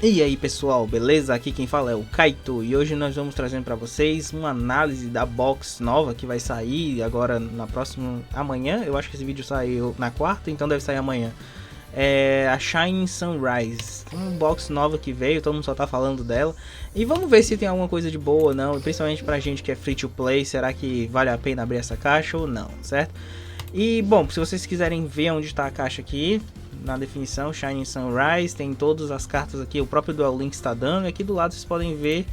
E aí pessoal, beleza? Aqui quem fala é o Kaito e hoje nós vamos trazendo para vocês uma análise da box nova que vai sair agora na próxima amanhã. Eu acho que esse vídeo saiu na quarta, então deve sair amanhã. É a Shining Sunrise, uma box nova que veio, todo mundo só tá falando dela. E vamos ver se tem alguma coisa de boa ou não, principalmente pra gente que é free to play, será que vale a pena abrir essa caixa ou não, certo? E bom, se vocês quiserem ver onde está a caixa aqui, na definição, Shining Sunrise, tem todas as cartas aqui, o próprio Duel Links está dando, e aqui do lado vocês podem ver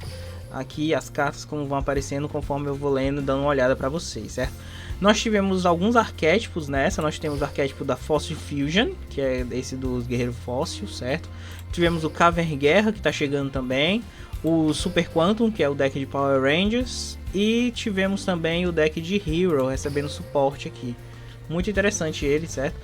aqui as cartas como vão aparecendo conforme eu vou lendo, dando uma olhada para vocês, certo? Nós tivemos alguns arquétipos nessa, nós temos o arquétipo da Fossil Fusion, que é esse dos Guerreiros Fóssil, certo? Tivemos o Cavern Guerra, que está chegando também, o Super Quantum, que é o deck de Power Rangers, e tivemos também o deck de Hero, recebendo suporte aqui. Muito interessante ele, certo?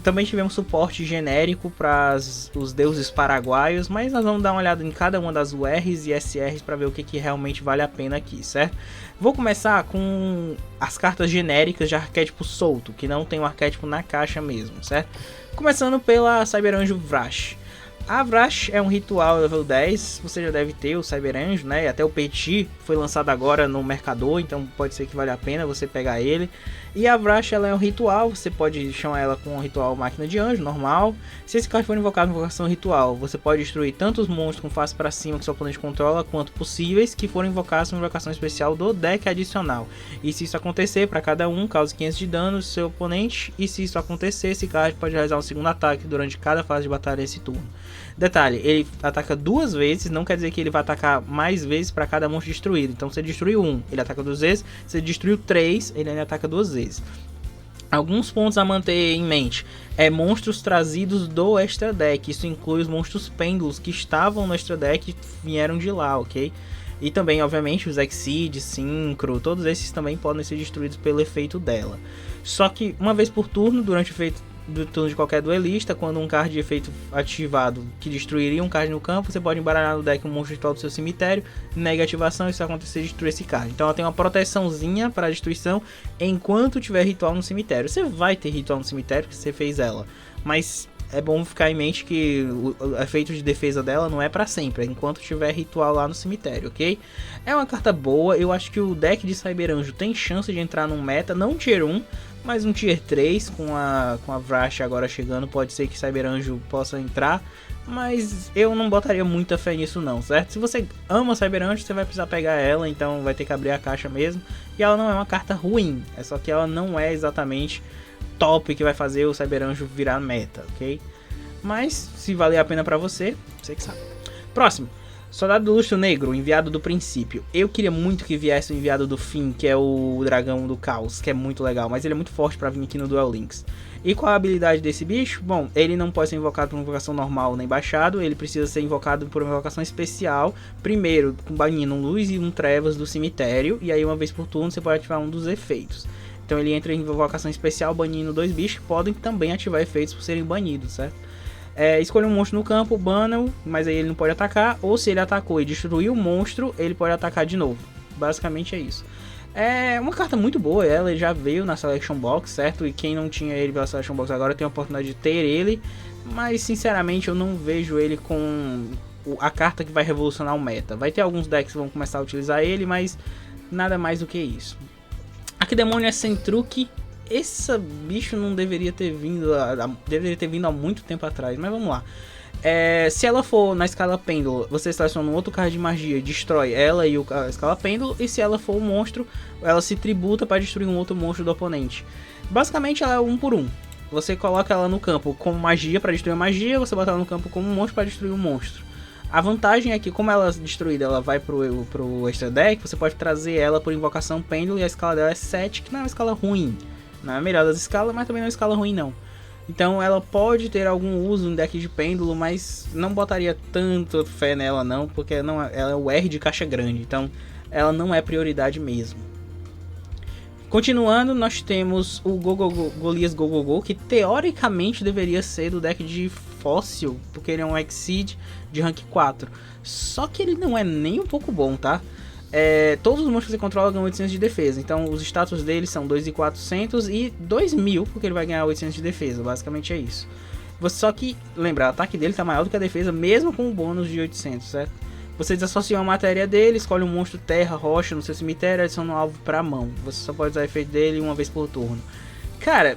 Também tivemos suporte genérico para os deuses paraguaios, mas nós vamos dar uma olhada em cada uma das URs e SRs para ver o que realmente vale a pena aqui, certo? Vou começar com as cartas genéricas de arquétipo solto, que não tem um arquétipo na caixa mesmo, certo? Começando pela Cyberanjo Vrash. A Vrash é um ritual level 10, você já deve ter o Cyberanjo, né? E até o Petit foi lançado agora no mercador, então pode ser que vale a pena você pegar ele. E a Vrash ela é um ritual, você pode chamar ela com um ritual máquina de anjo, normal. Se esse card for invocado em invocação ritual, você pode destruir tanto os monstros com face para cima que seu oponente controla, quanto possíveis que forem invocados em invocação especial do deck adicional. E se isso acontecer, para cada um, cause 500 de dano no seu oponente. E se isso acontecer, esse card pode realizar um segundo ataque durante cada fase de batalha desse turno. Detalhe, ele ataca duas vezes, não quer dizer que ele vai atacar mais vezes para cada monstro destruído. Então se ele destruiu um, ele ataca duas vezes, se ele destruiu três, ele ainda ataca duas vezes. Alguns pontos a manter em mente, monstros trazidos do extra deck, isso inclui os monstros pêndulos que estavam no extra deck e vieram de lá, ok? E também, obviamente, os Exceed, Synchro, todos esses também podem ser destruídos pelo efeito dela. Só que uma vez por turno, durante o efeito do turno de qualquer duelista, quando um card de efeito ativado que destruiria um card no campo, você pode embaralhar no deck um monstro ritual do seu cemitério, nega ativação e se acontecer destruir esse card. Então ela tem uma proteçãozinha para destruição enquanto tiver ritual no cemitério. Você vai ter ritual no cemitério que você fez ela, mas é bom ficar em mente que o efeito de defesa dela não é para sempre, é enquanto tiver ritual lá no cemitério, ok? É uma carta boa, eu acho que o deck de Cyberanjo tem chance de entrar num meta, não tier 1, mas um tier 3 com a Vrash agora chegando, pode ser que Cyberanjo possa entrar, mas eu não botaria muita fé nisso não, certo? Se você ama Cyberanjo, você vai precisar pegar ela, então vai ter que abrir a caixa mesmo, e ela não é uma carta ruim, é só que ela não é exatamente top que vai fazer o Cyberanjo virar meta, ok? Mas se valer a pena pra você, você que sabe. Próximo, Soldado do Lustro Negro, enviado do princípio. Eu queria muito que viesse o enviado do fim, que é o dragão do caos, que é muito legal, mas ele é muito forte pra vir aqui no Duel Links. E qual a habilidade desse bicho? Bom, ele não pode ser invocado por uma invocação normal nem baixado, ele precisa ser invocado por uma invocação especial, primeiro banindo um luz e um trevas do cemitério, e aí uma vez por turno você pode ativar um dos efeitos. Então ele entra em invocação especial banindo dois bichos que podem também ativar efeitos por serem banidos, certo? Escolha um monstro no campo, bana-o, mas aí ele não pode atacar, ou se ele atacou e destruiu o monstro, ele pode atacar de novo. Basicamente é isso. É uma carta muito boa, ela já veio na Selection Box, certo? E quem não tinha ele pela Selection Box agora tem a oportunidade de ter ele, mas sinceramente eu não vejo ele com a carta que vai revolucionar o meta. Vai ter alguns decks que vão começar a utilizar ele, mas nada mais do que isso. Arquidemônio é sem truque. Esse bicho não deveria ter vindo, deveria ter vindo há muito tempo atrás, mas vamos lá. Se ela for na escala pêndulo, você seleciona um outro card de magia, destrói ela e a escala pêndulo. E se ela for um monstro, ela se tributa para destruir um outro monstro do oponente. Basicamente ela é um por um. Você coloca ela no campo como magia para destruir a magia, você bota ela no campo como um monstro para destruir um monstro. A vantagem é que, como ela é destruída, ela vai pro extra deck, você pode trazer ela por invocação pêndulo e a escala dela é 7, que não é uma escala ruim. Não é a melhor das escalas, mas também não é uma escala ruim não. Então ela pode ter algum uso no deck de pêndulo, mas não botaria tanto fé nela não, porque ela é o R de caixa grande, então ela não é prioridade mesmo. Continuando, nós temos o Golias Gogogo, que teoricamente deveria ser do deck de Fóssil, porque ele é um Exceed de rank 4. Só que ele não é nem um pouco bom, tá? Todos os monstros que você controla ganham 800 de defesa, então os status dele são 2.400 e 2.000, porque ele vai ganhar 800 de defesa, basicamente é isso. Só que, lembra, o ataque dele tá maior do que a defesa, mesmo com um bônus de 800, certo? Você desassociou a matéria dele, escolhe um monstro terra, rocha no seu cemitério e adiciona um alvo pra mão. Você só pode usar o efeito dele uma vez por turno. Cara,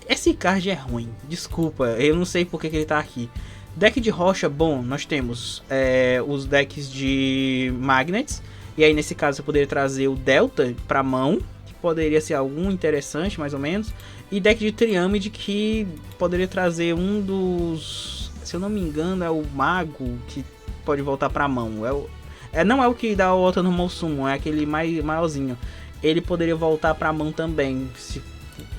esse card é ruim, desculpa, eu não sei porque que ele tá aqui. Deck de rocha, bom, nós temos os decks de Magnets. E aí nesse caso você poderia trazer o Delta pra mão, que poderia ser algum interessante mais ou menos. E deck de Triâmide, que poderia trazer um dos... Se eu não me engano é o Mago, que pode voltar pra mão. Não é o que dá o Autonomous Summon, é aquele maiorzinho. Ele poderia voltar pra mão também,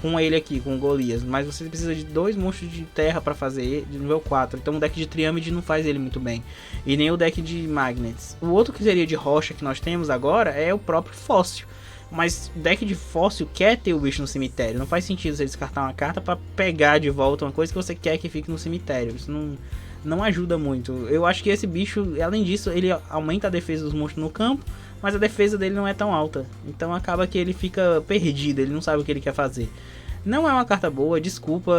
com ele aqui, com o Golias. Mas você precisa de 2 monstros de terra pra fazer de nível 4. Então o deck de Triâmide não faz ele muito bem. E nem o deck de Magnets. O outro que seria de rocha que nós temos agora é o próprio Fóssil. Mas o deck de Fóssil quer ter o bicho no cemitério. Não faz sentido você descartar uma carta pra pegar de volta uma coisa que você quer que fique no cemitério. Isso não ajuda muito. Eu acho que esse bicho, além disso, ele aumenta a defesa dos monstros no campo, mas a defesa dele não é tão alta. Então acaba que ele fica perdido, ele não sabe o que ele quer fazer. Não é uma carta boa, desculpa,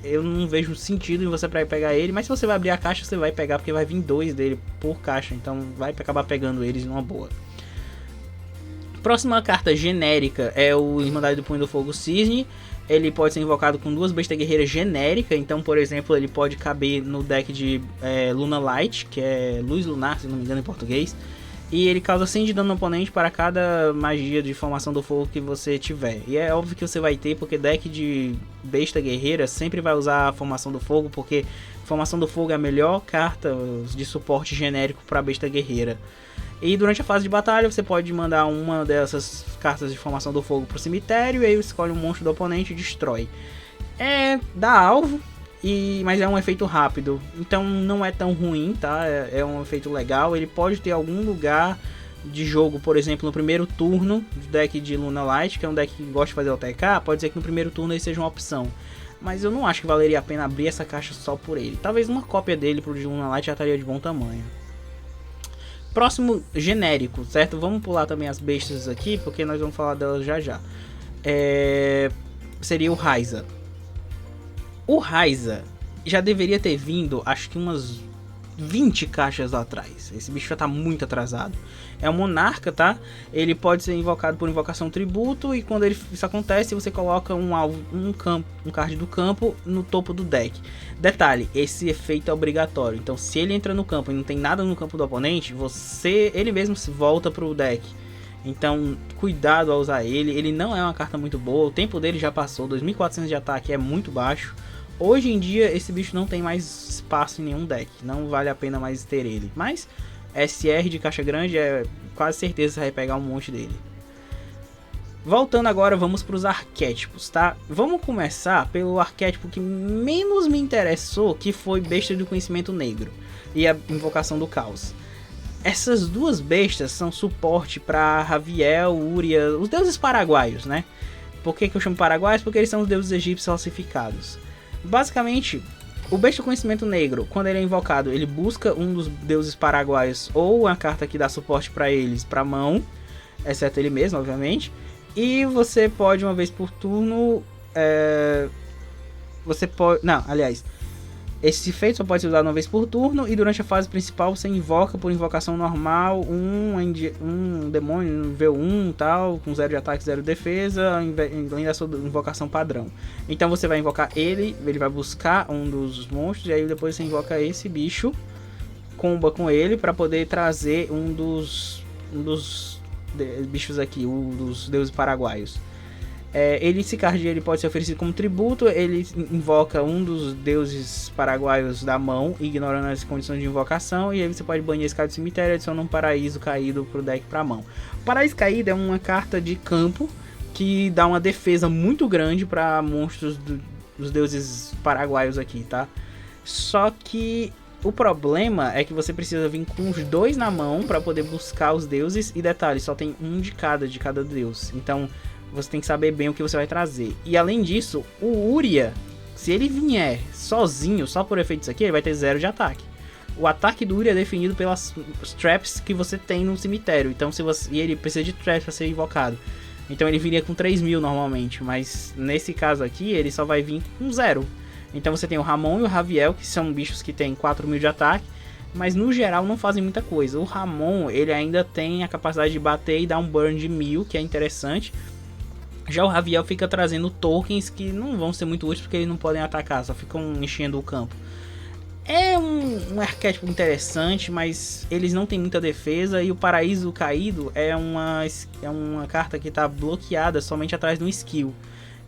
eu não vejo sentido em você pegar ele, mas se você vai abrir a caixa, você vai pegar, porque vai vir 2 dele por caixa, então vai acabar pegando eles numa boa. Próxima carta genérica é o Irmandade do Punho do Fogo Cisne. Ele pode ser invocado com 2 bestas guerreiras genéricas. Então, por exemplo, ele pode caber no deck de Luna Light, que é Luz Lunar, se não me engano em português. E ele causa 100 de dano no oponente para cada magia de formação do fogo que você tiver. E é óbvio que você vai ter, porque deck de besta guerreira sempre vai usar a formação do fogo, porque formação do fogo é a melhor carta de suporte genérico para besta guerreira. E durante a fase de batalha você pode mandar uma dessas cartas de formação do fogo pro cemitério e aí você escolhe um monstro do oponente e destrói. Dá alvo, mas é um efeito rápido, então não é tão ruim, tá? É um efeito legal. Ele pode ter algum lugar de jogo, por exemplo, no primeiro turno do deck de Luna Light, que é um deck que gosta de fazer OTK, pode ser que no primeiro turno ele seja uma opção. Mas eu não acho que valeria a pena abrir essa caixa só por ele. Talvez uma cópia dele pro de Luna Light já estaria de bom tamanho. Próximo, genérico, certo? Vamos pular também as bestas aqui, porque nós vamos falar delas já já. Seria o Raiza. O Raiza já deveria ter vindo, acho que umas 20 caixas atrás. Esse bicho já tá muito atrasado. É um monarca, tá? Ele pode ser invocado por invocação tributo. E quando isso acontece, você coloca um card do campo no topo do deck. Detalhe, esse efeito é obrigatório. Então se ele entra no campo e não tem nada no campo do oponente, ele mesmo se volta pro deck. Então cuidado ao usar ele. Ele não é uma carta muito boa. O tempo dele já passou. 2400 de ataque é muito baixo. Hoje em dia esse bicho não tem mais espaço em nenhum deck, não vale a pena mais ter ele. Mas SR de caixa grande é quase certeza que você vai pegar um monte dele. Voltando agora, vamos para os arquétipos, tá? Vamos começar pelo arquétipo que menos me interessou, que foi Besta do Conhecimento Negro e a Invocação do Caos. Essas duas bestas são suporte para Raviel, Uria, os deuses paraguaios, né? Por que eu chamo paraguaios? Porque eles são os deuses egípcios falsificados. Basicamente, o Besta do Conhecimento Negro, quando ele é invocado, ele busca um dos deuses paraguaios ou a carta que dá suporte para eles para mão, exceto ele mesmo, obviamente. E você pode, uma vez por turno, esse efeito só pode ser usado uma vez por turno. E durante a fase principal você invoca por invocação normal um demônio V1 tal, com 0 de ataque, 0 de defesa, além da sua invocação padrão. Então você vai invocar ele vai buscar um dos monstros, e aí depois você invoca esse bicho, comba com ele para poder trazer um dos bichos aqui, dos deuses paraguaios. Esse card ele pode ser oferecido como tributo. Ele invoca um dos deuses paraguaios da mão, ignorando as condições de invocação, e aí você pode banir esse card do cemitério e adiciona um paraíso caído pro deck pra mão. O paraíso caído é uma carta de campo que dá uma defesa muito grande para monstros dos deuses paraguaios aqui, tá? Só que o problema é que você precisa vir com os dois na mão para poder buscar os deuses, e detalhe, só tem um de cada deus. Então você tem que saber bem o que você vai trazer. E além disso, o Uria, se ele vier sozinho, só por efeitos aqui, ele vai ter 0 de ataque. O ataque do Uria é definido pelas traps que você tem no cemitério. Então e ele precisa de traps para ser invocado. Então ele viria com 3.000 normalmente, mas nesse caso aqui ele só vai vir com 0. Então você tem o Ramon e o Raviel, que são bichos que tem 4.000 de ataque, mas no geral não fazem muita coisa. O Ramon, ele ainda tem a capacidade de bater e dar um burn de 1.000, que é interessante. Já o Raviel fica trazendo tokens que não vão ser muito úteis porque eles não podem atacar, só ficam enchendo o campo. É um arquétipo interessante, mas eles não têm muita defesa. E o Paraíso Caído é uma carta que está bloqueada somente atrás de um skill.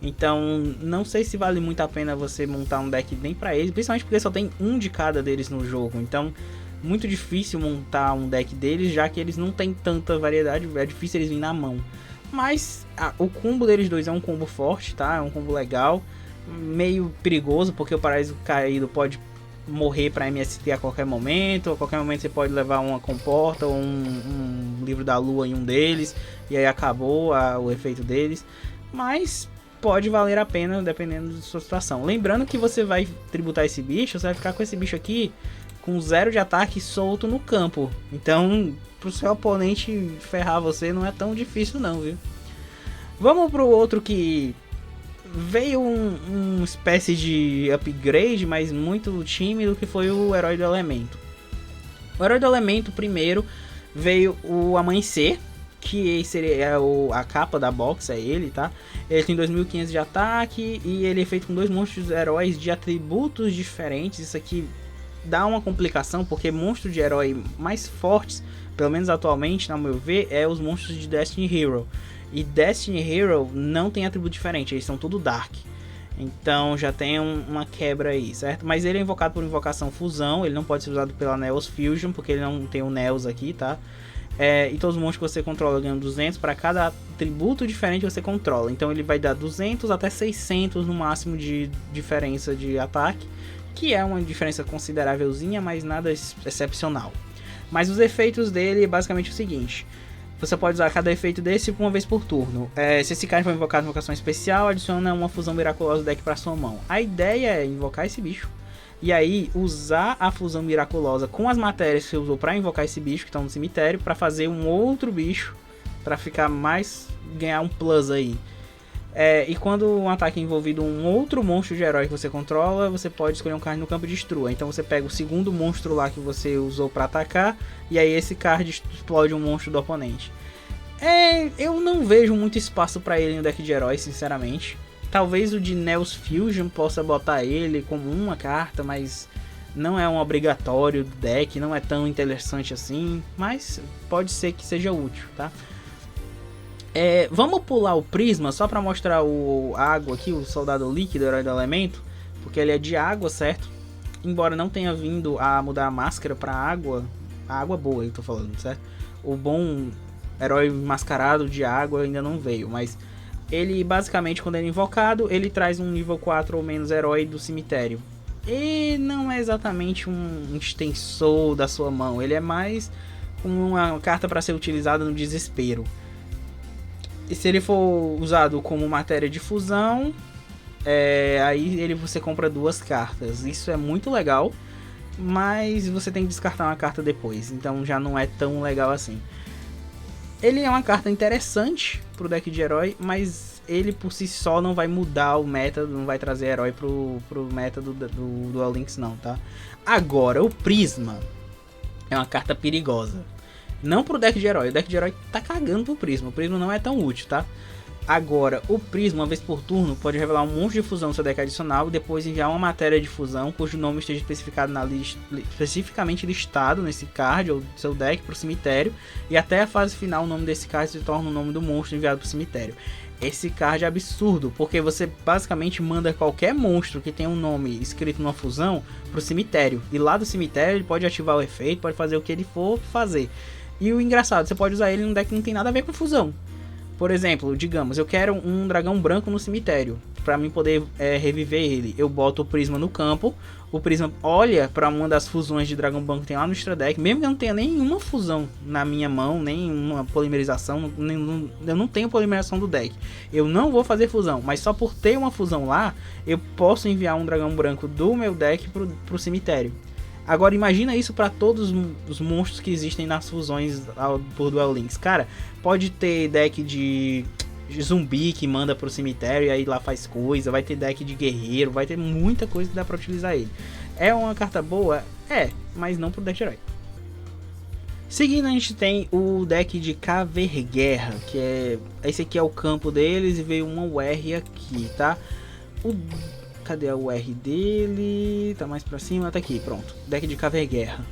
Então não sei se vale muito a pena você montar um deck nem pra eles, principalmente porque só tem um de cada deles no jogo. Então muito difícil montar um deck deles, já que eles não tem tanta variedade, é difícil eles virem na mão. Mas o combo deles dois é um combo forte, tá? É um combo legal, meio perigoso, porque o Paraíso Caído pode morrer para MST a qualquer momento você pode levar uma comporta ou um livro da lua em um deles, e aí acabou o efeito deles. Mas pode valer a pena dependendo da sua situação. Lembrando que você vai tributar esse bicho, você vai ficar com esse bicho aqui com 0 de ataque solto no campo. Então, pro seu oponente ferrar você não é tão difícil não, viu? Vamos pro outro que veio uma espécie de upgrade, mas muito tímido, que foi o Herói do Elemento. O Herói do Elemento primeiro veio o Amanhecer, que seria a capa da box, é ele, tá? Ele tem 2.500 de ataque e ele é feito com 2 monstros heróis de atributos diferentes. Isso aqui dá uma complicação, porque monstros de herói mais fortes, pelo menos atualmente, na meu ver, é os monstros de Destiny Hero. E Destiny Hero não tem atributo diferente, eles são tudo Dark. Então já tem uma quebra aí, certo? Mas ele é invocado por invocação Fusão, ele não pode ser usado pela Neos Fusion, porque ele não tem o Neos aqui, tá? E todos os monstros que você controla ganham 200 para cada atributo diferente que você controla. Então ele vai dar 200 até 600 no máximo de diferença de ataque, que é uma diferença considerávelzinha, mas nada excepcional. Mas os efeitos dele é basicamente o seguinte: você pode usar cada efeito desse uma vez por turno. Se esse cara for invocado em invocação especial, adiciona uma fusão miraculosa do deck para sua mão. A ideia é invocar esse bicho e aí usar a fusão miraculosa com as matérias que você usou para invocar esse bicho que estão no cemitério, para fazer um outro bicho, para ficar mais, ganhar um plus aí. E quando um ataque envolvido um outro monstro de herói que você controla, você pode escolher um card no campo e destrua. Então você pega o segundo monstro lá que você usou para atacar, e aí esse card explode um monstro do oponente. Eu não vejo muito espaço para ele no deck de heróis, sinceramente. Talvez o de Neos Fusion possa botar ele como uma carta, mas não é um obrigatório do deck, não é tão interessante assim, mas pode ser que seja útil, tá? Vamos pular o Prisma só para mostrar a água aqui, o Soldado Líquido, Herói do Elemento, porque ele é de água, certo? Embora não tenha vindo a mudar a máscara para água, a água boa eu tô falando, certo? O bom Herói Mascarado de água ainda não veio, mas ele basicamente, quando ele é invocado, ele traz um nível 4 ou menos herói do cemitério. E não é exatamente um extensor da sua mão, ele é mais uma carta para ser utilizada no desespero. E se ele for usado como matéria de fusão, aí você compra 2 cartas. Isso é muito legal, mas você tem que descartar uma carta depois, então já não é tão legal assim. Ele é uma carta interessante pro deck de herói, mas ele por si só não vai mudar o meta, não vai trazer herói pro meta do Duel Links não, tá? Agora, o Prisma é uma carta perigosa. Não pro deck de herói, o deck de herói tá cagando pro Prisma, o Prisma não é tão útil, tá? Agora, o Prisma, uma vez por turno, pode revelar um monstro de fusão no seu deck adicional e depois enviar uma matéria de fusão cujo nome esteja especificado especificamente listado nesse card ou seu deck para o cemitério, e até a fase final o nome desse card se torna o nome do monstro enviado para o cemitério. Esse card é absurdo, porque você basicamente manda qualquer monstro que tenha um nome escrito numa fusão para o cemitério, e lá do cemitério ele pode ativar o efeito, pode fazer o que ele for fazer. E o engraçado, você pode usar ele num deck que não tem nada a ver com fusão. Por exemplo, digamos, eu quero um dragão branco no cemitério. Para mim poder reviver ele, eu boto o Prisma no campo. O Prisma olha para uma das fusões de dragão branco que tem lá no extra deck. Mesmo que eu não tenha nenhuma fusão na minha mão, nenhuma polimerização, eu não tenho polimerização do deck. Eu não vou fazer fusão, mas só por ter uma fusão lá, eu posso enviar um dragão branco do meu deck pro cemitério. Agora imagina isso para todos os monstros que existem nas fusões por Duel Links. Cara, pode ter deck de zumbi que manda pro cemitério e aí lá faz coisa, vai ter deck de guerreiro, vai ter muita coisa que dá pra utilizar ele. É uma carta boa? É, mas não pro deck de herói. Seguindo, a gente tem o deck de Caverguerra, que é... esse aqui é o campo deles e veio uma UR aqui, tá? Cadê a UR dele? Tá mais pra cima, tá aqui, pronto. Deck de Caverguerra.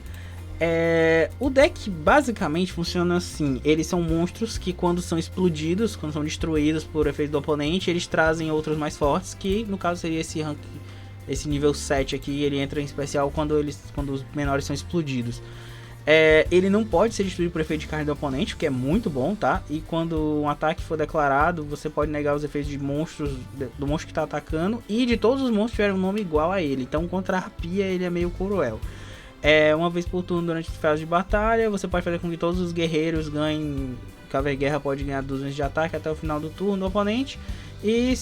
O deck basicamente funciona assim. Eles são monstros que quando são explodidos, quando são destruídos por efeito do oponente, eles trazem outros mais fortes, que no caso seria esse rank, esse nível 7 aqui. Ele entra em especial quando os menores são explodidos. Ele não pode ser destruído por efeito de carne do oponente, o que é muito bom, tá? E quando um ataque for declarado, você pode negar os efeitos de monstros, do monstro que está atacando, e de todos os monstros que tiverem um nome igual a ele. Então contra a arpia ele é meio cruel. Uma vez por turno durante a fase de batalha, você pode fazer com que todos os guerreiros ganhem. Caverguerra pode ganhar 2 de ataque até o final do turno do oponente. E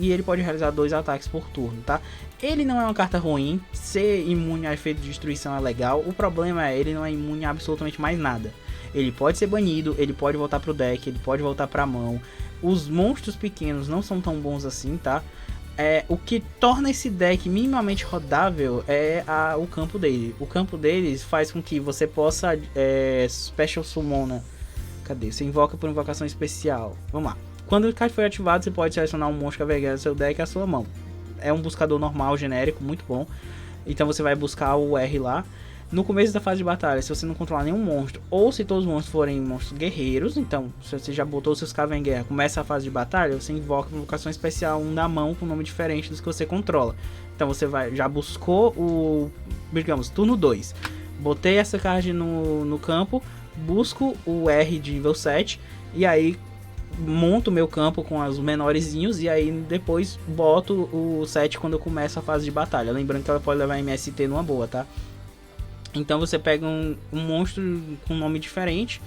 ele pode realizar 2 ataques por turno, tá? Ele não é uma carta ruim, ser imune a efeito de destruição é legal. O problema é ele não é imune a absolutamente mais nada. Ele pode ser banido, ele pode voltar pro deck, ele pode voltar pra mão. Os monstros pequenos não são tão bons assim, tá? O que torna esse deck minimamente rodável é o campo dele. O campo deles faz com que você possa Special Summon. Cadê? Você invoca por invocação especial. Vamos lá. Quando o card for ativado, você pode selecionar um monstro Caverguerra do seu deck à sua mão. É um buscador normal, genérico, muito bom. Então você vai buscar o R lá. No começo da fase de batalha, se você não controlar nenhum monstro, ou se todos os monstros forem monstros guerreiros, então se você já botou seus Caverguerra, começa a fase de batalha, você invoca uma invocação especial, um da mão com nome diferente dos que você controla. Então você já buscou digamos, turno 2. Botei essa card no campo, busco o R de nível 7, e aí monto o meu campo com os menorezinhos, e aí depois boto o 7 quando eu começo a fase de batalha. Lembrando que ela pode levar MST numa boa, tá? Então você pega um monstro com um nome diferente,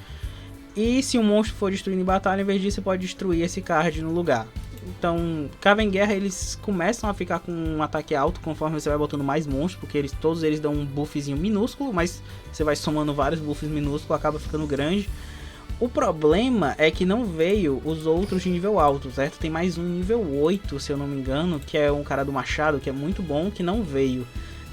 e se o monstro for destruído em batalha, em vez disso você pode destruir esse card no lugar. Então, Caverguerra, eles começam a ficar com um ataque alto conforme você vai botando mais monstros, porque todos eles dão um buffzinho minúsculo, mas você vai somando vários buffs minúsculos, acaba ficando grande. O problema é que não veio os outros de nível alto, certo? Tem mais um nível 8, se eu não me engano, que é um cara do machado, que é muito bom, que não veio.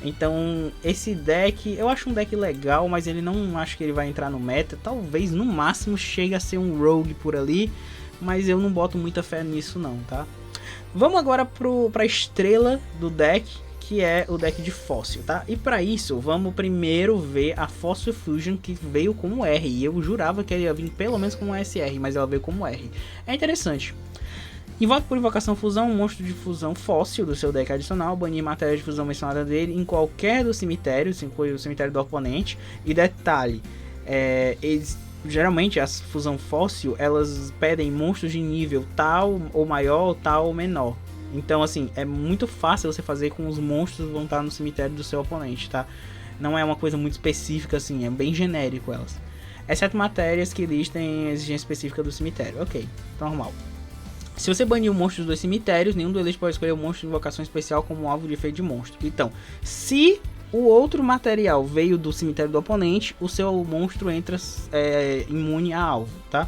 Então, esse deck, eu acho um deck legal, mas ele não acho que ele vai entrar no meta. Talvez, no máximo, chegue a ser um rogue por ali, mas eu não boto muita fé nisso não, tá? Vamos agora pra estrela do deck, que é o deck de fóssil, tá? E para isso, vamos primeiro ver a Fossil Fusion, que veio como R. E eu jurava que ela ia vir pelo menos como SR, mas ela veio como R. É interessante. Invoque por invocação fusão um monstro de fusão fóssil do seu deck adicional, banir matéria de fusão mencionada dele em qualquer dos cemitérios, inclui o cemitério do oponente. E detalhe, geralmente as fusão fóssil, elas pedem monstros de nível tal ou maior, tal ou menor. Então assim, é muito fácil você fazer com os monstros que vão estar no cemitério do seu oponente, tá? Não é uma coisa muito específica assim, é bem genérico elas. Exceto matérias que listem exigência específica do cemitério, ok, normal. Se você banir o monstro dos 2 cemitérios, nenhum deles pode escolher o monstro de invocação especial como alvo de efeito de monstro. Então, se o outro material veio do cemitério do oponente, o seu monstro entra imune a alvo, tá?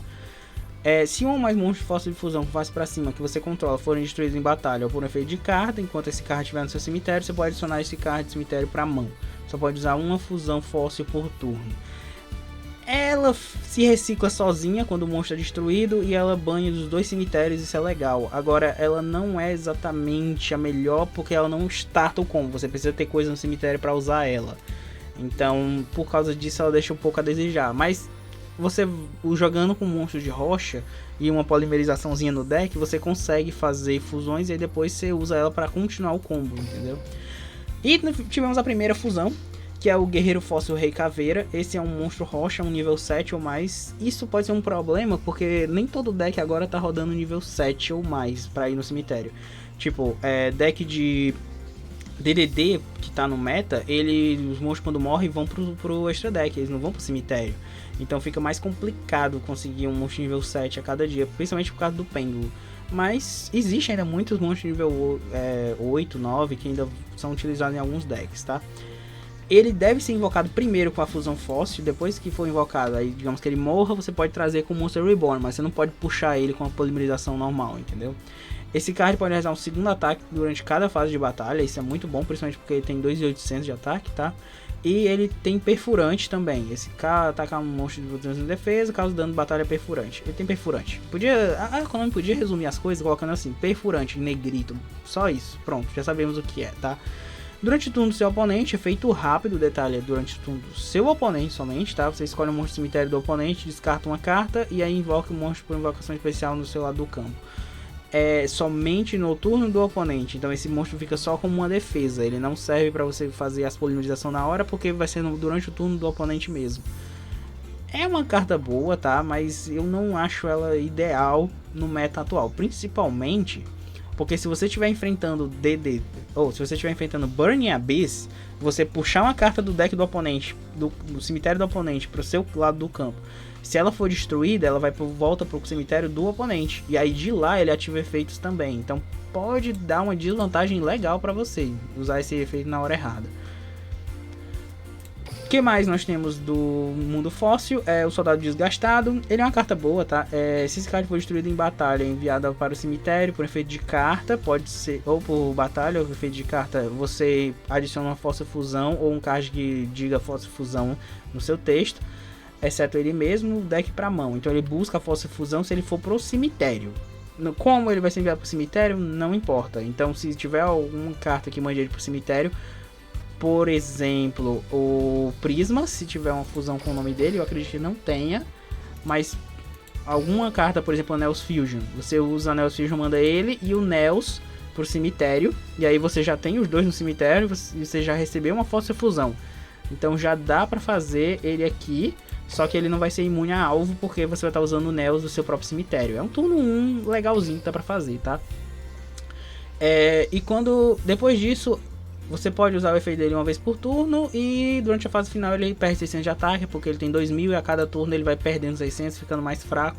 Se um ou mais monstros de fóssil de fusão face para cima que você controla forem destruídos em batalha ou por um efeito de carta, enquanto esse card estiver no seu cemitério, você pode adicionar esse card de cemitério para mão. Só pode usar uma fusão fóssil por turno. Ela se recicla sozinha quando o monstro é destruído e ela banha dos 2 cemitérios, isso é legal. Agora, ela não é exatamente a melhor porque ela não starta o combo, você precisa ter coisa no cemitério para usar ela. Então, por causa disso, ela deixa um pouco a desejar. Mas, você jogando com monstro de rocha e uma polimerizaçãozinha no deck, você consegue fazer fusões e aí depois você usa ela para continuar o combo, entendeu? E tivemos a primeira fusão, que é o Guerreiro Fóssil Rei Caveira. Esse é um monstro rocha, um nível 7 ou mais. Isso pode ser um problema, porque nem todo deck agora tá rodando nível 7 ou mais pra ir no cemitério. Tipo, deck de DDD que tá no meta, os monstros quando morrem vão pro extra deck, eles não vão pro cemitério. Então fica mais complicado conseguir um monstro nível 7 a cada dia, principalmente por causa do pêndulo. Mas existe ainda muitos monstros nível 8, 9 que ainda são utilizados em alguns decks, tá? Ele deve ser invocado primeiro com a fusão fóssil, depois que for invocado, aí digamos que ele morra, você pode trazer com o Monster Reborn, mas você não pode puxar ele com a polimerização normal, entendeu? Esse card pode realizar um segundo ataque durante cada fase de batalha, isso é muito bom, principalmente porque ele tem 2.800 de ataque, tá? E ele tem perfurante também, esse cara ataca um monstro de 200 de defesa, causa dano de batalha perfurante. Ele tem perfurante. A Konami podia resumir as coisas colocando assim, perfurante, negrito, só isso, pronto, já sabemos o que é, tá? Durante o turno do seu oponente, efeito rápido, o detalhe é durante o turno do seu oponente somente, tá? Você escolhe o monstro do cemitério do oponente, descarta uma carta e aí invoca o monstro por invocação especial no seu lado do campo. É somente no turno do oponente, então esse monstro fica só como uma defesa, ele não serve para você fazer as polimerização na hora, porque vai ser durante o turno do oponente mesmo. É uma carta boa, tá? Mas eu não acho ela ideal no meta atual, principalmente... Porque se você estiver enfrentando DD, ou se você estiver enfrentando Burning Abyss, você puxar uma carta do deck do oponente, do cemitério do oponente, para o seu lado do campo. Se ela for destruída, ela vai volta para o cemitério do oponente. E aí de lá ele ativa efeitos também. Então pode dar uma desvantagem legal para você usar esse efeito na hora errada. O que mais nós temos do mundo fóssil? É o soldado desgastado. Ele é uma carta boa, tá? Se esse card for destruído em batalha, enviado para o cemitério por efeito de carta, pode ser ou por batalha ou por efeito de carta, você adiciona uma força fusão ou um card que diga força fusão no seu texto, exceto ele mesmo, o deck para mão. Então ele busca a força fusão se ele for para o cemitério. Como ele vai ser enviado para o cemitério, não importa. Então se tiver alguma carta que mande ele para o cemitério, por exemplo, o Prisma, se tiver uma fusão com o nome dele, eu acredito que não tenha, mas alguma carta, por exemplo, o Neos Fusion, você usa a Neos Fusion, manda ele e o Neos pro cemitério, e aí você já tem os dois no cemitério e você já recebeu uma força fusão. Então já dá pra fazer ele aqui, só que ele não vai ser imune a alvo, porque você vai estar usando o Neos do seu próprio cemitério. É um turno 1 legalzinho que dá pra fazer, tá? E depois disso... Você pode usar o efeito dele uma vez por turno e durante a fase final ele perde 600 de ataque, porque ele tem 2000 e a cada turno ele vai perdendo 600, ficando mais fraco.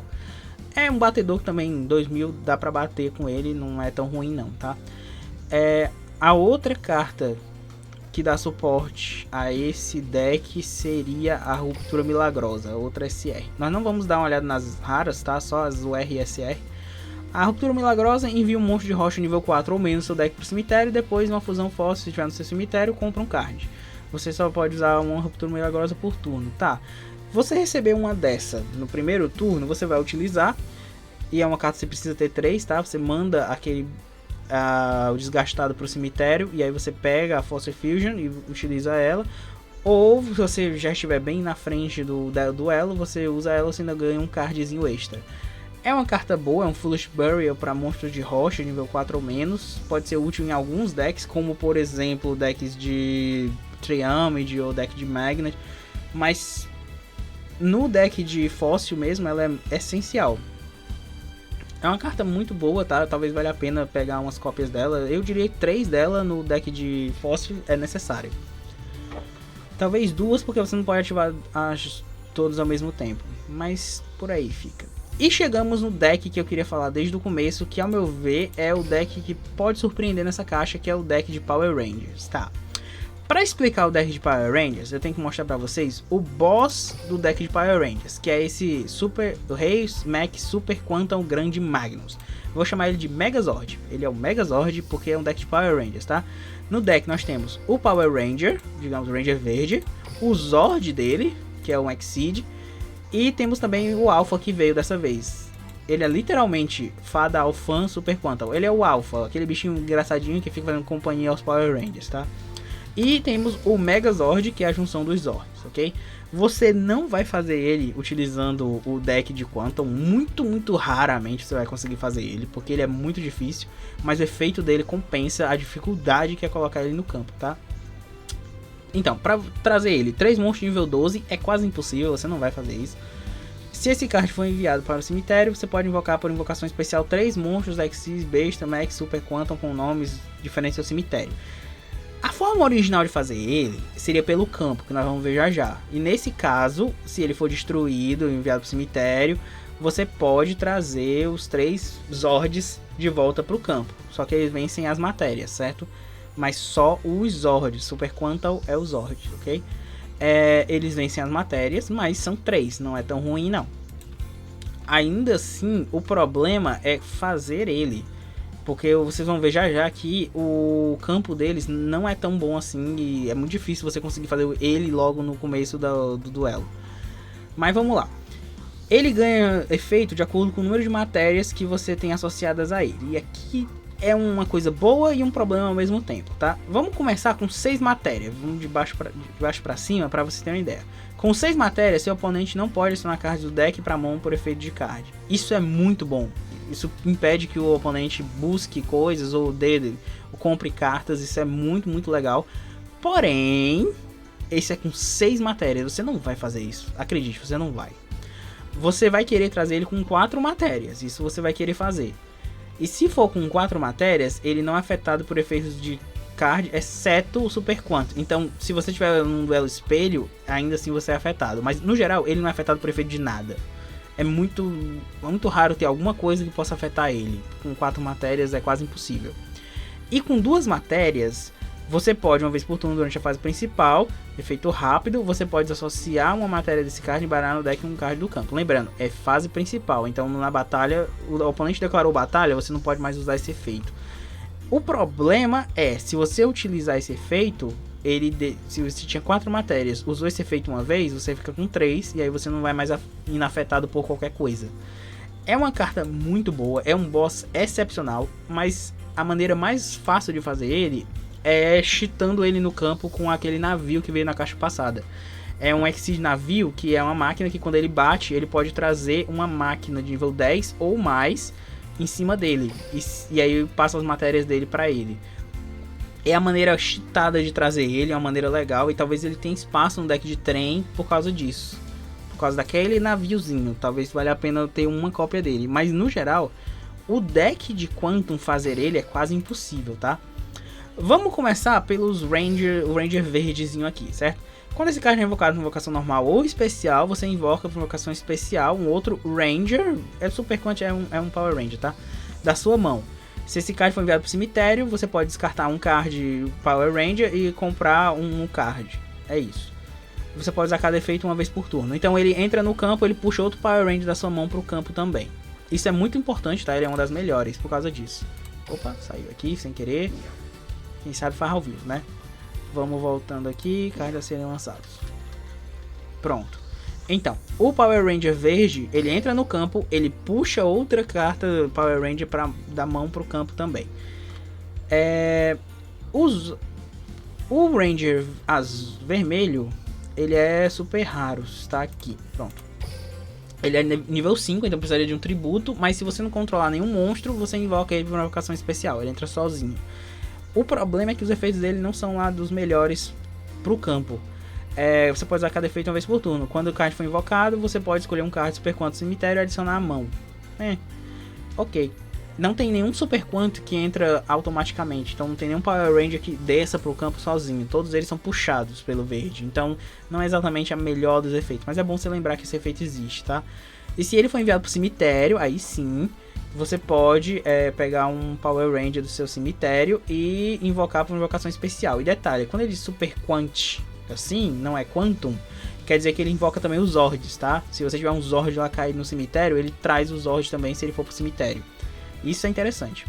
É um batedor que também 2000 dá pra bater com ele, não é tão ruim não, tá? A outra carta que dá suporte a esse deck seria a Ruptura Milagrosa, outra SR. Nós não vamos dar uma olhada nas raras, tá? Só as UR e SR. A Ruptura Milagrosa envia um monstro de rocha nível 4 ou menos no seu deck para o cemitério, e depois uma fusão fóssil, se tiver no seu cemitério, compra um card. Você só pode usar uma Ruptura Milagrosa por turno, tá? Você receber uma dessa no primeiro turno, você vai utilizar, e é uma carta que você precisa ter 3, tá? Você manda o desgastado para o cemitério, e aí você pega a Force Fusion e utiliza ela. Ou se você já estiver bem na frente do duelo, você usa ela e você ainda ganha um cardzinho extra. É uma carta boa, é um Foolish Burial para monstros de rocha, nível 4 ou menos. Pode ser útil em alguns decks, como por exemplo decks de Triamid ou deck de Magnet. Mas no deck de Fóssil mesmo, ela é essencial. É uma carta muito boa, tá? Talvez valha a pena pegar umas cópias dela. Eu diria que 3 dela no deck de Fóssil é necessário. Talvez 2, porque você não pode ativar todos ao mesmo tempo. Mas por aí fica. E chegamos no deck que eu queria falar desde o começo, que ao meu ver é o deck que pode surpreender nessa caixa, que é o deck de Power Rangers, tá? Para explicar o deck de Power Rangers, eu tenho que mostrar para vocês o boss do deck de Power Rangers, que é esse Rei Mac Super Quantum Grande Magnus. Vou chamar ele de Megazord. Ele é o Megazord porque é um deck de Power Rangers, tá? No deck nós temos o Power Ranger, digamos o Ranger verde, o Zord dele, que é um Exceed, e temos também o Alpha que veio dessa vez. Ele é literalmente Fada Alphan Super Quantum. Ele é o Alpha, aquele bichinho engraçadinho que fica fazendo companhia aos Power Rangers, tá? E temos o Megazord, que é a junção dos Zords, ok? Você não vai fazer ele utilizando o deck de Quantum. Muito raramente você vai conseguir fazer ele, porque ele é muito difícil. Mas o efeito dele compensa a dificuldade que é colocar ele no campo, tá? Então, para trazer ele 3 monstros de nível 12 é quase impossível, você não vai fazer isso. Se esse card for enviado para o cemitério, você pode invocar por invocação especial 3 monstros Xyz, Besta, Max, Super Quantum com nomes diferentes ao cemitério. A forma original de fazer ele seria pelo campo, que nós vamos ver já. E nesse caso, se ele for destruído e enviado para o cemitério, você pode trazer os 3 Zords de volta para o campo. Só que eles vencem as matérias, certo? mas só os Zords. Super Quantum é o Zord, ok? Eles vencem as matérias, mas são 3, não é tão ruim não. Ainda assim, o problema é fazer ele, porque vocês vão ver já já que o campo deles não é tão bom assim e é muito difícil você conseguir fazer ele logo no começo do duelo. Mas vamos lá. Ele ganha efeito de acordo com o número de matérias que você tem associadas a ele. E aqui é uma coisa boa e um problema ao mesmo tempo, tá? Vamos começar com 6 matérias. Vamos de baixo para cima para você ter uma ideia. Com 6 matérias, seu oponente não pode adicionar cards do deck para mão por efeito de card. Isso é muito bom. Isso impede que o oponente busque coisas ou compre cartas. Isso é muito, muito legal. Porém, esse é com 6 matérias. Você não vai fazer isso. Acredite, você não vai. Você vai querer trazer ele com 4 matérias. Isso você vai querer fazer. E se for com 4 matérias, ele não é afetado por efeitos de card, exceto o Super Quantum. Então, se você tiver um duelo espelho, ainda assim você é afetado. Mas, no geral, ele não é afetado por efeito de nada. É muito raro ter alguma coisa que possa afetar ele. Com 4 matérias é quase impossível. E com 2 matérias, você pode, uma vez por turno durante a fase principal, efeito rápido, você pode associar uma matéria desse card e embaralhar no deck um card do campo. Lembrando, é fase principal, então na batalha, o oponente declarou batalha, você não pode mais usar esse efeito. O problema é, se você utilizar esse efeito, se você tinha 4 matérias, usou esse efeito uma vez, você fica com 3, e aí você não vai mais inafetado por qualquer coisa. É uma carta muito boa, é um boss excepcional, mas a maneira mais fácil de fazer ele é cheatando ele no campo com aquele navio que veio na caixa passada. É um Exceed navio, que é uma máquina que quando ele bate, ele pode trazer uma máquina de nível 10 ou mais em cima dele. E aí passa as matérias dele para ele. É a maneira cheatada de trazer ele, é uma maneira legal. E talvez ele tenha espaço no deck de trem por causa disso. Por causa daquele naviozinho. Talvez valha a pena ter uma cópia dele. Mas no geral, o deck de Quantum fazer ele é quase impossível, tá? Vamos começar pelos o Ranger verdezinho aqui, certo? Quando esse card é invocado por invocação normal ou especial, você invoca por invocação especial um outro Ranger, Super Quant é um Power Ranger, tá? Da sua mão. Se esse card for enviado para o cemitério, você pode descartar um card Power Ranger e comprar um card. É isso. Você pode usar cada efeito uma vez por turno. Então ele entra no campo, ele puxa outro Power Ranger da sua mão para o campo também. Isso é muito importante, tá? Ele é uma das melhores por causa disso. Opa, saiu aqui sem querer. Quem sabe faz ao vivo, né? Vamos voltando aqui, cards a serem lançados. Pronto. Então, o Power Ranger verde, ele entra no campo, ele puxa outra carta Power Ranger da mão pro campo também. O Ranger vermelho, ele é super raro, está aqui, pronto. Ele é nível 5, então precisaria de um tributo, mas se você não controlar nenhum monstro, você invoca ele por uma invocação especial, ele entra sozinho. O problema é que os efeitos dele não são lá dos melhores pro campo. Você pode usar cada efeito uma vez por turno. Quando o card for invocado, você pode escolher um card Super Quantum cemitério e adicionar à mão. Ok. Não tem nenhum Super Quantum que entra automaticamente. Então não tem nenhum Power Ranger que desça pro campo sozinho. Todos eles são puxados pelo verde. Então não é exatamente a melhor dos efeitos. Mas é bom você lembrar que esse efeito existe, tá? E se ele for enviado pro cemitério, aí sim você pode pegar um Power Ranger do seu cemitério e invocar por uma invocação especial. E detalhe, quando ele diz Super Quant, assim, não é Quantum, quer dizer que ele invoca também os Zords, tá? Se você tiver um Zord lá caído no cemitério, ele traz os Zords também se ele for pro cemitério. Isso é interessante.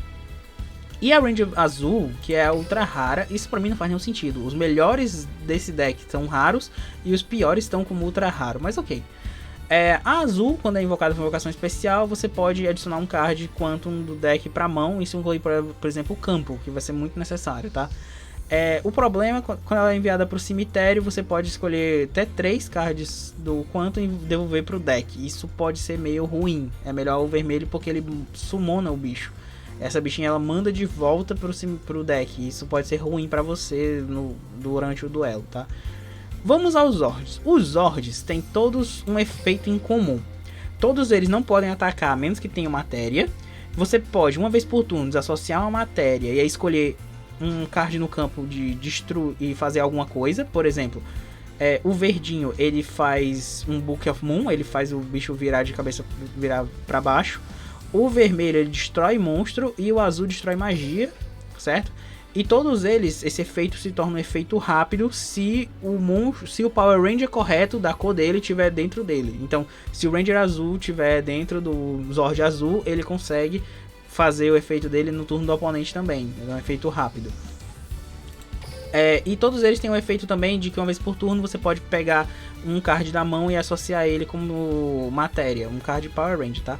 E a Ranger azul, que é a ultra rara, isso pra mim não faz nenhum sentido. Os melhores desse deck são raros e os piores estão como ultra raro, mas ok. A azul, quando é invocada por invocação especial, você pode adicionar um card Quantum do deck pra mão. Isso inclui, por exemplo, o campo, que vai ser muito necessário, tá? O problema é quando ela é enviada pro cemitério, você pode escolher até 3 cards do Quantum e devolver pro deck. Isso pode ser meio ruim. É melhor o vermelho porque ele summona o bicho. Essa bichinha ela manda de volta pro deck. Isso pode ser ruim pra você durante o duelo, tá? Vamos aos Zords. Os Zords têm todos um efeito em comum. Todos eles não podem atacar a menos que tenham matéria. Você pode, uma vez por turno, desassociar uma matéria e aí escolher um card no campo de destruir e fazer alguma coisa. Por exemplo, o verdinho ele faz um Book of Moon, ele faz o bicho virar de cabeça para baixo. O vermelho ele destrói monstro e o azul destrói magia, certo? E todos eles, esse efeito se torna um efeito rápido se o Power Ranger correto da cor dele estiver dentro dele. Então, se o Ranger azul estiver dentro do Zord azul, ele consegue fazer o efeito dele no turno do oponente também. É um efeito rápido. E todos eles têm um efeito também de que uma vez por turno você pode pegar um card da mão e associar ele como matéria. Um card Power Ranger, tá?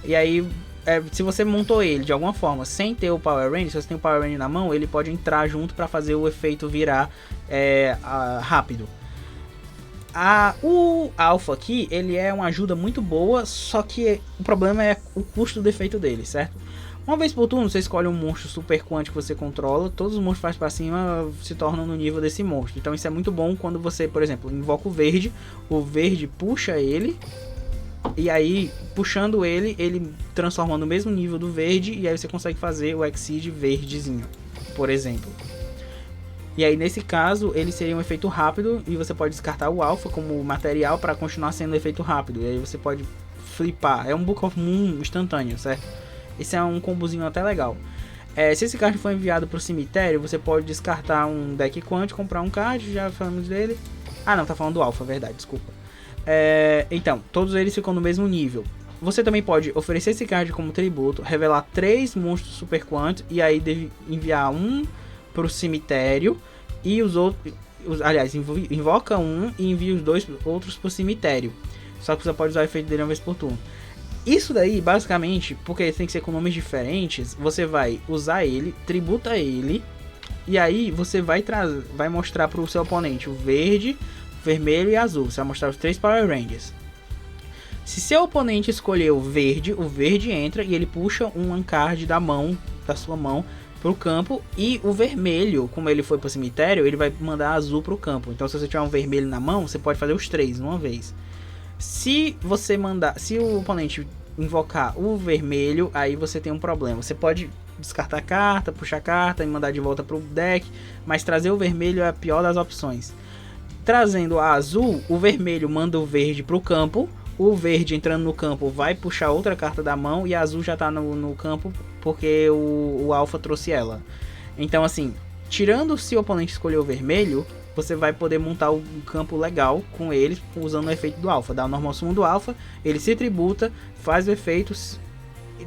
E aí... se você montou ele de alguma forma sem ter o Power Ranger, se você tem o Power Ranger na mão, ele pode entrar junto para fazer o efeito virar rápido. O Alpha aqui, ele é uma ajuda muito boa, só que o problema é o custo do efeito dele, certo? Uma vez por turno, você escolhe um monstro super quântico que você controla, todos os monstros que faz para cima se tornam no nível desse monstro. Então isso é muito bom quando você, por exemplo, invoca o verde puxa ele. E aí, puxando ele transforma no mesmo nível do verde. E aí você consegue fazer o Exceed verdezinho, por exemplo. E aí, nesse caso, ele seria um efeito rápido. E você pode descartar o Alpha como material para continuar sendo um efeito rápido. E aí você pode flipar. É um Book of Moon instantâneo, certo? Esse é um combozinho até legal. Se esse card for enviado para o cemitério, você pode descartar um deck quântico, comprar um card, já falamos dele. Ah não, tá falando do Alpha, verdade, desculpa. Então, todos eles ficam no mesmo nível. Você também pode oferecer esse card como tributo, revelar 3 monstros super quantos e aí enviar um pro cemitério e os outros, aliás, invoca um e envia os 2 outros pro cemitério. Só que você pode usar o efeito dele uma vez por turno. Isso daí, basicamente, porque tem que ser com nomes diferentes, você vai usar ele, tributa ele e aí você vai mostrar pro seu oponente o verde, vermelho e azul. Você vai mostrar os 3 Power Rangers. Se seu oponente escolher o verde entra e ele puxa um card da sua mão pro campo. E o vermelho, como ele foi pro cemitério, ele vai mandar azul pro campo. Então se você tiver um vermelho na mão, você pode fazer os 3 uma vez. Se o oponente invocar o vermelho, aí você tem um problema. Você pode descartar a carta, puxar a carta e mandar de volta pro deck, mas trazer o vermelho é a pior das opções. Trazendo a azul, o vermelho manda o verde pro campo. O verde entrando no campo vai puxar outra carta da mão. E a azul já tá no campo porque o Alpha trouxe ela. Então assim, tirando se o oponente escolher o vermelho, você vai poder montar um campo legal com eles usando o efeito do Alpha. Dá o normal summon do Alpha, ele se tributa, faz o efeito.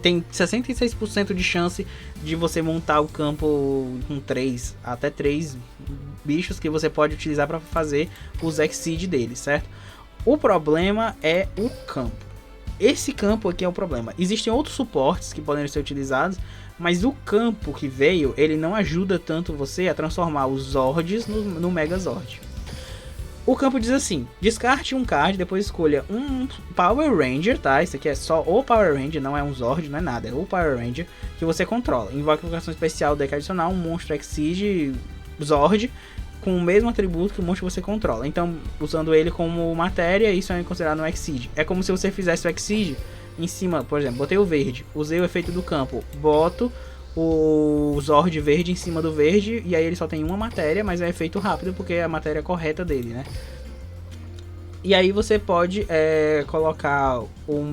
Tem 66% de chance de você montar o campo com até 3 bichos que você pode utilizar para fazer os Exceed dele, certo? O problema é o campo. Esse campo aqui é o problema. Existem outros suportes que podem ser utilizados, mas o campo que veio, ele não ajuda tanto você a transformar os Zords no Megazord. O campo diz assim: descarte um card, depois escolha um Power Ranger, tá? Isso aqui é só o Power Ranger, não é um Zord, não é nada, é o Power Ranger que você controla. Invoca invocação especial, deck adicional, um monstro Exige Zord com o mesmo atributo que o monstro que você controla. Então, usando ele como matéria, isso é considerado um Exige. É como se você fizesse o Exige em cima, por exemplo, botei o verde, usei o efeito do campo, boto o Zord verde em cima do verde, e aí ele só tem uma matéria, mas é efeito rápido porque é a matéria correta dele, né? E aí você pode colocar o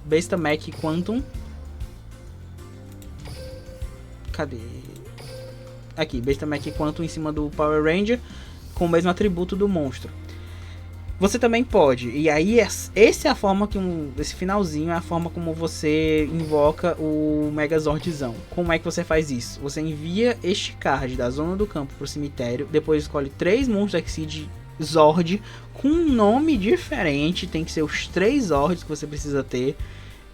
Besta Mech Quantum. Cadê? Aqui, Besta Mech Quantum em cima do Power Ranger com o mesmo atributo do monstro. Você também pode, e aí essa é a forma esse finalzinho é a forma como você invoca o Megazordzão. Como é que você faz isso? Você envia este card da zona do campo pro cemitério, depois escolhe 3 monstros Exceed Zord com um nome diferente, tem que ser os 3 Zords que você precisa ter,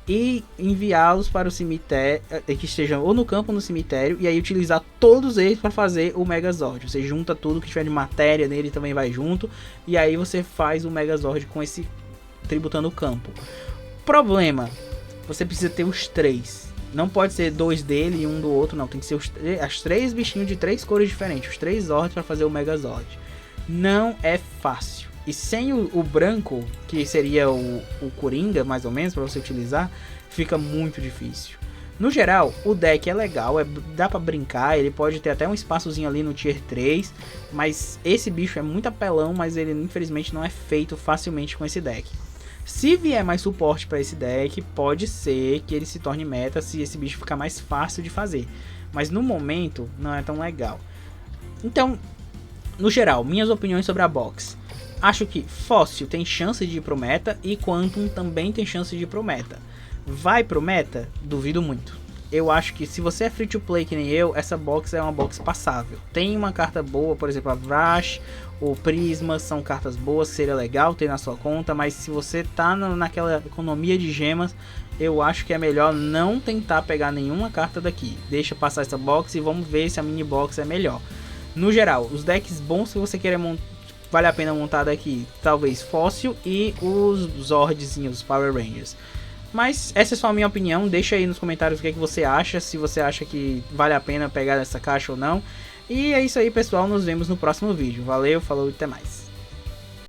e enviá-los para o cemitério, que estejam ou no campo ou no cemitério, e aí utilizar todos eles para fazer o Megazord. Você junta tudo que tiver de matéria nele, também vai junto, e aí você faz o Megazord com esse tributando o campo. Problema: você precisa ter os 3. Não pode ser 2 dele e um do outro, não. Tem que ser as 3 bichinhos de 3 cores diferentes, os 3 Zords para fazer o Megazord. Não é fácil. E sem o branco, que seria o Coringa, mais ou menos, para você utilizar, fica muito difícil. No geral, o deck é legal, dá pra brincar, ele pode ter até um espaçozinho ali no Tier 3, mas esse bicho é muito apelão, mas ele infelizmente não é feito facilmente com esse deck. Se vier mais suporte para esse deck, pode ser que ele se torne meta se esse bicho ficar mais fácil de fazer. Mas no momento não é tão legal. Então, no geral, minhas opiniões sobre a box. Acho que Fóssil tem chance de ir pro meta e Quantum também tem chance de ir pro meta. Vai pro meta? Duvido muito. Eu acho que se você é free to play que nem eu, essa box é uma box passável. Tem uma carta boa, por exemplo a Vrash, o Prisma, são cartas boas, seria legal ter na sua conta, mas se você tá naquela economia de gemas, eu acho que é melhor não tentar pegar nenhuma carta daqui. Deixa passar essa box e vamos ver se a mini box é melhor. No geral, os decks bons que você querer montar, vale a pena montar daqui, talvez Fóssil e os Zordzinhos, os Power Rangers. Mas essa é só a minha opinião, deixa aí nos comentários o que, é que você acha, se você acha que vale a pena pegar essa caixa ou não. E é isso aí pessoal, nos vemos no próximo vídeo. Valeu, falou e até mais.